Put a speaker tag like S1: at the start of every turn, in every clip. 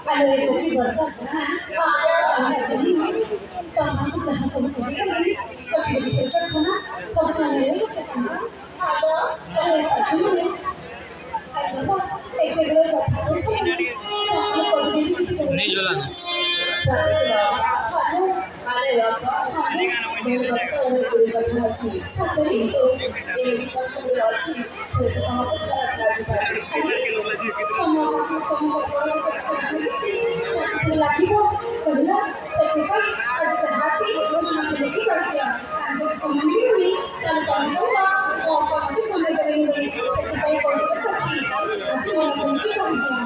S1: Ada rezeki besar sekarang. Kami aja nih, kamu jangan sampai kemudian. Seperti besar sana, semua negara ke sana. Ada rezeki nih. Ada apa? Negara kata apa sih? Kamu pergi ke
S2: नहीं जोला ना
S1: Halo,
S3: मेरे बच्चों में तेरी कथा अच्छी
S1: satu itu.
S3: तेरी कथा मेरी अच्छी तो हम खराब लगी
S1: Kamu caci lagi bu, karena saya cakap aja terhaji, mana lagi kalau dia anjir sama mimi, selalu kamu tahu oh kalau nanti sama dari saya cakap kalau juga sakit, aja mana lagi kalau dia.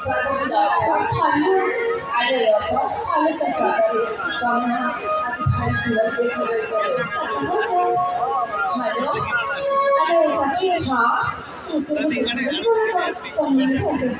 S3: satu berapa
S1: Halo,
S3: ada ya apa
S1: halo sakit,
S3: kamu nak आज भारी सूरज देखा गया चलो
S1: sakit aja,
S3: hello
S1: ada sakit,
S3: हाँ
S1: musuh itu, kamu untuk